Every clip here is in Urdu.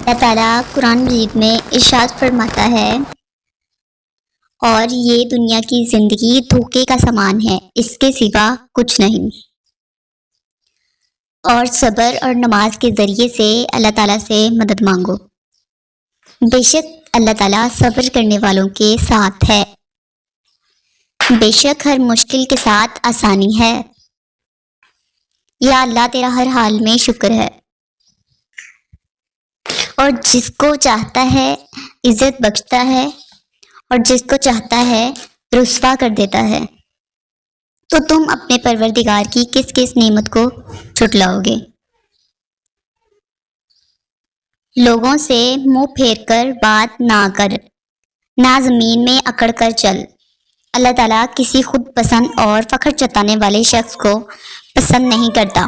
اللہ تعالیٰ قرآن مجید میں ارشاد فرماتا ہے، اور یہ دنیا کی زندگی دھوکے کا سامان ہے، اس کے سوا کچھ نہیں۔ اور صبر اور نماز کے ذریعے سے اللہ تعالیٰ سے مدد مانگو، بے شک اللہ تعالیٰ صبر کرنے والوں کے ساتھ ہے، بے شک ہر مشکل کے ساتھ آسانی ہے۔ یا اللہ تیرا ہر حال میں شکر ہے، اور جس کو چاہتا ہے عزت بخشتا ہے اور جس کو چاہتا ہے رسوا کر دیتا ہے۔ تو تم اپنے پروردگار کی کس کس نعمت کو جھٹلاؤ گے؟ لوگوں سے منہ پھیر کر بات نہ کر، نہ زمین میں اکڑ کر چل۔ اللہ تعالیٰ کسی خود پسند اور فخر جتانے والے شخص کو پسند نہیں کرتا۔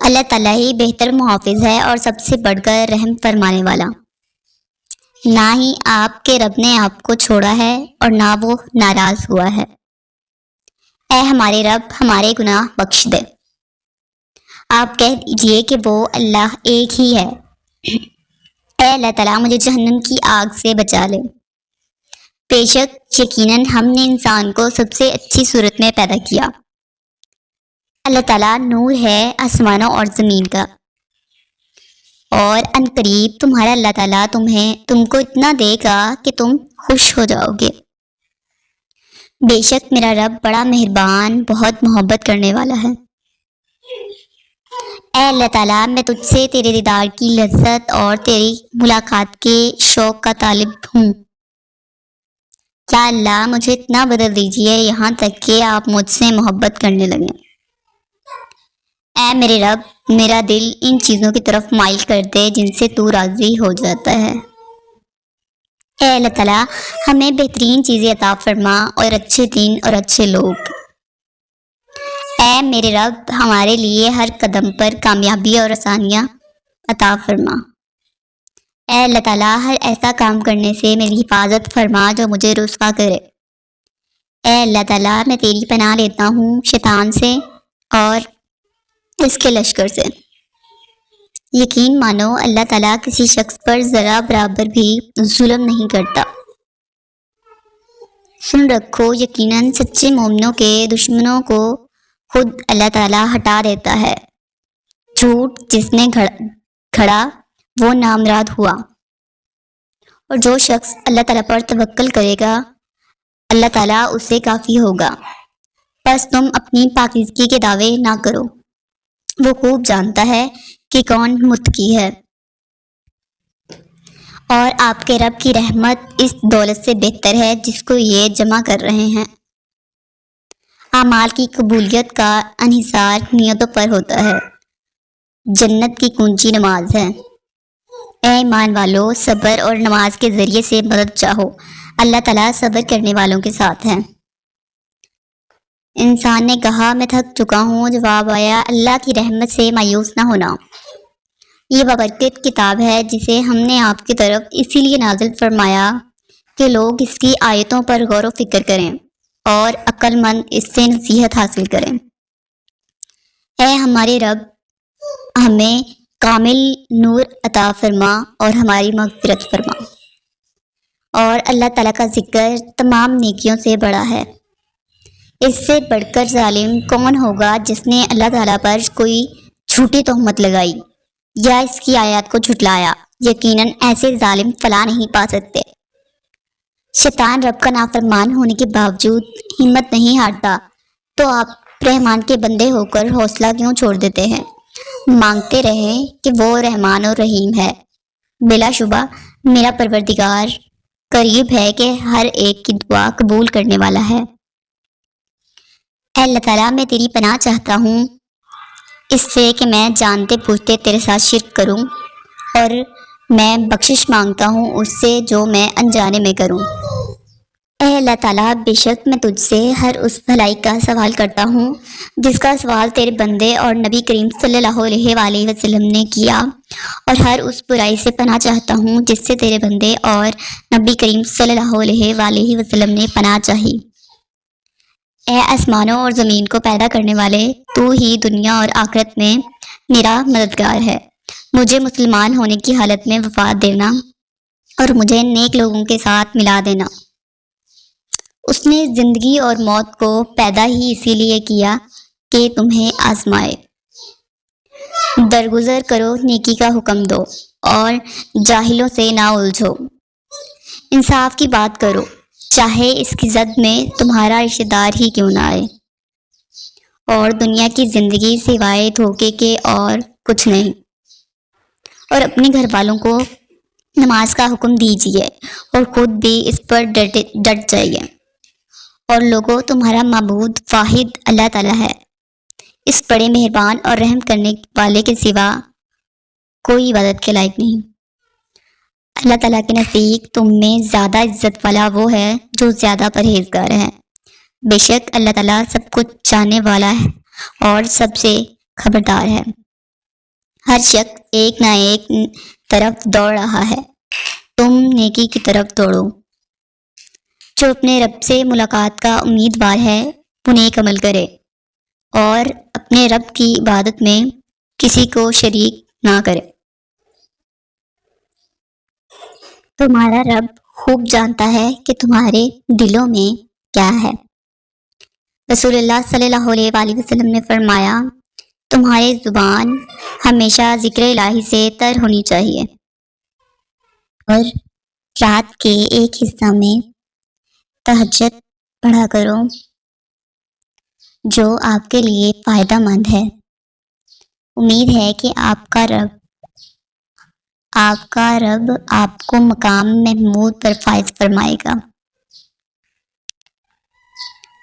اللہ تعالیٰ ہی بہتر محافظ ہے اور سب سے بڑھ کر رحم فرمانے والا۔ نہ ہی آپ کے رب نے آپ کو چھوڑا ہے اور نہ وہ ناراض ہوا ہے۔ اے ہمارے رب ہمارے گناہ بخش دے۔ آپ کہہ دیجئے کہ وہ اللہ ایک ہی ہے۔ اے اللہ تعالیٰ مجھے جہنم کی آگ سے بچا لے۔ بے شک یقیناً ہم نے انسان کو سب سے اچھی صورت میں پیدا کیا۔ اللہ تعالیٰ نور ہے آسمانوں اور زمین کا، اور عنقریب تمہارا اللہ تعالیٰ تم کو اتنا دے گا کہ تم خوش ہو جاؤ گے۔ بے شک میرا رب بڑا مہربان بہت محبت کرنے والا ہے۔ اے اللہ تعالیٰ میں تجھ سے تیرے دیدار کی لذت اور تیری ملاقات کے شوق کا طالب ہوں۔ یا اللہ مجھے اتنا بدل دیجئے یہاں تک کہ آپ مجھ سے محبت کرنے لگیں۔ اے میرے رب میرا دل ان چیزوں کی طرف مائل کر دے جن سے تو راضی ہو جاتا ہے۔ اے اللہ تعالیٰ ہمیں بہترین چیزیں عطا فرما اور اچھے دین اور اچھے لوگ۔ اے میرے رب ہمارے لیے ہر قدم پر کامیابی اور آسانیاں عطا فرما۔ اے اللہ تعالیٰ ہر ایسا کام کرنے سے میری حفاظت فرما جو مجھے رسوا کرے۔ اے اللہ تعالیٰ میں تیری پناہ لیتا ہوں شیطان سے اور اس کے لشکر سے۔ یقین مانو اللہ تعالیٰ کسی شخص پر ذرا برابر بھی ظلم نہیں کرتا۔ سن رکھو یقیناً سچے مومنوں کے دشمنوں کو خود اللہ تعالیٰ ہٹا دیتا ہے۔ جھوٹ جس نے کھڑا وہ نامراد ہوا، اور جو شخص اللہ تعالیٰ پر توکل کرے گا اللہ تعالیٰ اسے کافی ہوگا۔ بس تم اپنی پاکیزگی کے دعوے نہ کرو، وہ خوب جانتا ہے کہ کون متقی ہے۔ اور آپ کے رب کی رحمت اس دولت سے بہتر ہے جس کو یہ جمع کر رہے ہیں۔ اعمال کی قبولیت کا انحصار نیتوں پر ہوتا ہے۔ جنت کی کنجی نماز ہے۔ اے ایمان والو صبر اور نماز کے ذریعے سے مدد چاہو، اللہ تعالیٰ صبر کرنے والوں کے ساتھ ہے۔ انسان نے کہا میں تھک چکا ہوں، جواب آیا اللہ کی رحمت سے مایوس نہ ہونا۔ یہ بابرکت کتاب ہے جسے ہم نے آپ کی طرف اسی لیے نازل فرمایا کہ لوگ اس کی آیتوں پر غور و فکر کریں اور عقل مند اس سے نصیحت حاصل کریں۔ اے ہمارے رب ہمیں کامل نور عطا فرما اور ہماری مغفرت فرما۔ اور اللہ تعالیٰ کا ذکر تمام نیکیوں سے بڑا ہے۔ اس سے بڑھ کر ظالم کون ہوگا جس نے اللہ تعالیٰ پر کوئی جھوٹی تہمت لگائی یا اس کی آیات کو جھٹلایا۔ یقیناً ایسے ظالم فلاح نہیں پا سکتے۔ شیطان رب کا نافرمان ہونے کے باوجود ہمت نہیں ہارتا، تو آپ رحمان کے بندے ہو کر حوصلہ کیوں چھوڑ دیتے ہیں؟ مانگتے رہیں کہ وہ رحمان اور رحیم ہے۔ بلا شبہ میرا پروردگار قریب ہے کہ ہر ایک کی دعا قبول کرنے والا ہے۔ اے اللہ تعالیٰ میں تیری پناہ چاہتا ہوں اس سے کہ میں جانتے بوجھتے تیرے ساتھ شرک کروں، اور میں بخشش مانگتا ہوں اس سے جو میں انجانے میں کروں۔ اے اللہ تعالیٰ بے شک میں تجھ سے ہر اس بھلائی کا سوال کرتا ہوں جس کا سوال تیرے بندے اور نبی کریم صلی اللہ علیہ وآلہ وسلم نے کیا، اور ہر اس برائی سے پناہ چاہتا ہوں جس سے تیرے بندے اور نبی کریم صلی اللہ علیہ وآلہ وسلم نے پناہ چاہی۔ اے آسمانوں اور زمین کو پیدا کرنے والے، تو ہی دنیا اور آخرت میں میرا مددگار ہے۔ مجھے مسلمان ہونے کی حالت میں وفات دینا اور مجھے نیک لوگوں کے ساتھ ملا دینا۔ اس نے زندگی اور موت کو پیدا ہی اسی لیے کیا کہ تمہیں آزمائے۔ درگزر کرو، نیکی کا حکم دو اور جاہلوں سے نہ الجھو۔ انصاف کی بات کرو، چاہے اس کی زد میں تمہارا رشتہ دار ہی کیوں نہ آئے، اور دنیا کی زندگی سوائے دھوکے کے اور کچھ نہیں۔ اور اپنے گھر والوں کو نماز کا حکم دیجیے اور خود بھی اس پر ڈٹ جائیے۔ اور لوگوں، تمہارا معبود واحد اللہ تعالیٰ ہے، اس بڑے مہربان اور رحم کرنے والے کے سوا کوئی عبادت کے لائق نہیں۔ اللہ تعالیٰ کے نزدیک تم میں زیادہ عزت والا وہ ہے جو زیادہ پرہیزگار ہے۔ بے شک اللہ تعالیٰ سب کچھ جاننے والا ہے اور سب سے خبردار ہے۔ ہر شخص ایک نہ ایک طرف دوڑ رہا ہے، تم نیکی کی طرف دوڑو۔ جو اپنے رب سے ملاقات کا امیدوار ہے وہ نیک عمل کرے اور اپنے رب کی عبادت میں کسی کو شریک نہ کرے۔ تمہارا رب خوب جانتا ہے کہ تمہارے دلوں میں کیا ہے۔ رسول اللہ صلی اللہ علیہ وآلہ وسلم نے فرمایا، تمہاری زبان ہمیشہ ذکر الہی سے تر ہونی چاہیے، اور رات کے ایک حصہ میں تہجد پڑھا کرو جو آپ کے لیے فائدہ مند ہے۔ امید ہے کہ آپ کا رب آپ کو مقام محمود پر فائز فرمائے گا۔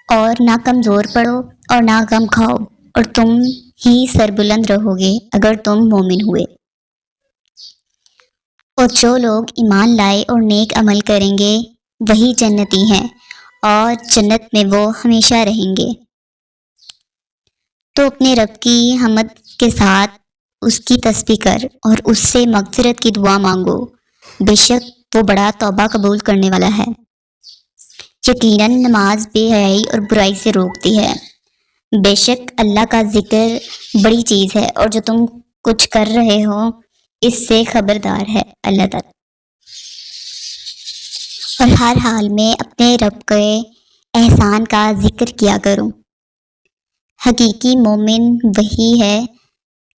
اور نہ کمزور پڑو اور نہ غم کھاؤ، اور تم ہی سربلند رہو گے اگر تم مومن ہوئے۔ اور جو لوگ ایمان لائے اور نیک عمل کریں گے وہی جنتی ہیں، اور جنت میں وہ ہمیشہ رہیں گے۔ تو اپنے رب کی حمد کے ساتھ اس کی تسبیح کر اور اس سے مغفرت کی دعا مانگو، بے شک وہ بڑا توبہ قبول کرنے والا ہے۔ یقیناً نماز بے حیائی اور برائی سے روکتی ہے۔ بے شک اللہ کا ذکر بڑی چیز ہے، اور جو تم کچھ کر رہے ہو اس سے خبردار ہے اللہ تعالیٰ۔ اور ہر حال میں اپنے رب کے احسان کا ذکر کیا کرو۔ حقیقی مومن وہی ہے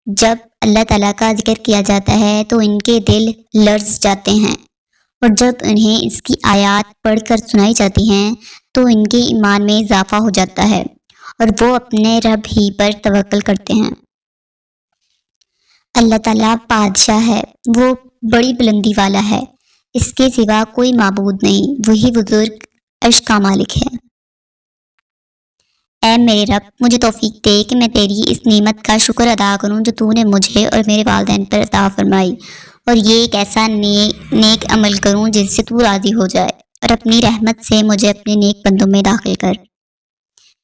جب اللہ تعالیٰ کا ذکر کیا جاتا ہے تو ان کے دل لرز جاتے ہیں، اور جب انہیں اس کی آیات پڑھ کر سنائی جاتی ہیں تو ان کے ایمان میں اضافہ ہو جاتا ہے، اور وہ اپنے رب ہی پر توکل کرتے ہیں۔ اللہ تعالیٰ بادشاہ ہے، وہ بڑی بلندی والا ہے، اس کے سوا کوئی معبود نہیں، وہی بزرگ عرش کا مالک ہے۔ اے میرے رب، مجھے توفیق دے کہ میں تیری اس نعمت کا شکر ادا کروں جو تو نے مجھے اور میرے والدین پر عطا فرمائی، اور یہ ایک ایسا نیک عمل کروں جس سے تو راضی ہو جائے، اور اپنی رحمت سے مجھے اپنے نیک بندوں میں داخل کر۔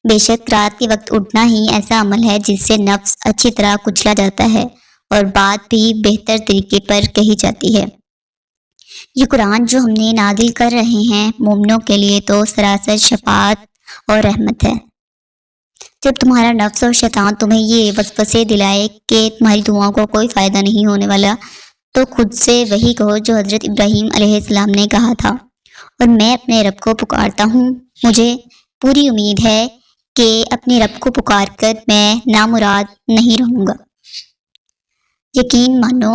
بے شک رات کے وقت اٹھنا ہی ایسا عمل ہے جس سے نفس اچھی طرح کچلا جاتا ہے اور بات بھی بہتر طریقے پر کہی جاتی ہے۔ یہ قرآن جو ہم نے نازل کر رہے ہیں مومنوں کے لیے تو سراسر شفاعت اور رحمت ہے۔ جب تمہارا نفس اور شیطان تمہیں یہ وسوسے دلائے کہ تمہاری دعاؤں کو کوئی فائدہ نہیں ہونے والا، تو خود سے وہی کہو جو حضرت ابراہیم علیہ السلام نے کہا تھا، اور میں اپنے رب کو پکارتا ہوں، مجھے پوری امید ہے کہ اپنے رب کو پکار کر میں نامراد نہیں رہوں گا۔ یقین مانو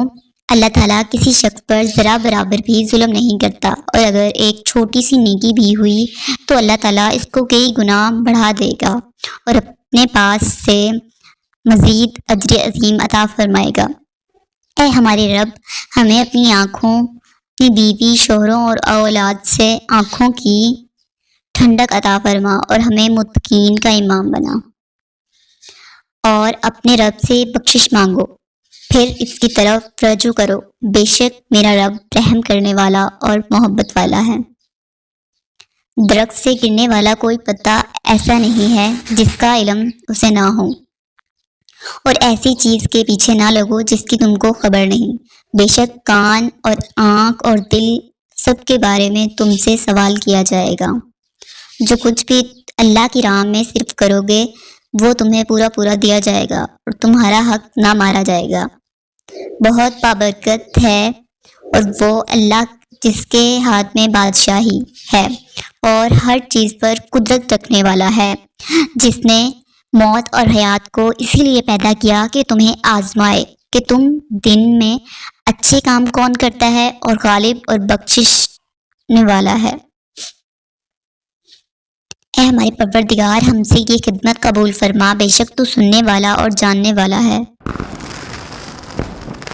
اللہ تعالیٰ کسی شخص پر ذرا برابر بھی ظلم نہیں کرتا، اور اگر ایک چھوٹی سی نیکی بھی ہوئی تو اللہ تعالیٰ اس کو کئی گنا بڑھا دے گا اور اپنے پاس سے مزید اجر عظیم عطا فرمائے گا۔ اے ہمارے رب، ہمیں اپنی آنکھوں، اپنی بیوی، شوہروں اور اولاد سے آنکھوں کی ٹھنڈک عطا فرما، اور ہمیں متقین کا امام بنا۔ اور اپنے رب سے بخشش مانگو، پھر اس کی طرف رجوع کرو، بے شک میرا رب رحم کرنے والا اور محبت والا ہے۔ درخت سے گرنے والا کوئی پتا ایسا نہیں ہے جس کا علم اسے نہ ہو، اور ایسی چیز کے پیچھے نہ لگو جس کی تم کو خبر نہیں۔ بے شک کان اور آنکھ اور دل سب کے بارے میں تم سے سوال کیا جائے گا۔ جو کچھ بھی اللہ کی راہ میں صرف کرو گے وہ تمہیں پورا پورا دیا جائے گا، اور تمہارا حق نہ مارا جائے گا۔ بہت بابرکت ہے، اور وہ اللہ جس کے ہاتھ میں بادشاہی ہے اور ہر چیز پر قدرت رکھنے والا ہے، جس نے موت اور حیات کو اسی لیے پیدا کیا کہ تمہیں آزمائے کہ تم دن میں اچھے کام کون کرتا ہے اور غالب اور بخشنے والا ہے۔ اے ہمارے پروردگار، ہم سے یہ خدمت قبول فرما، بے شک تو سننے والا اور جاننے والا ہے۔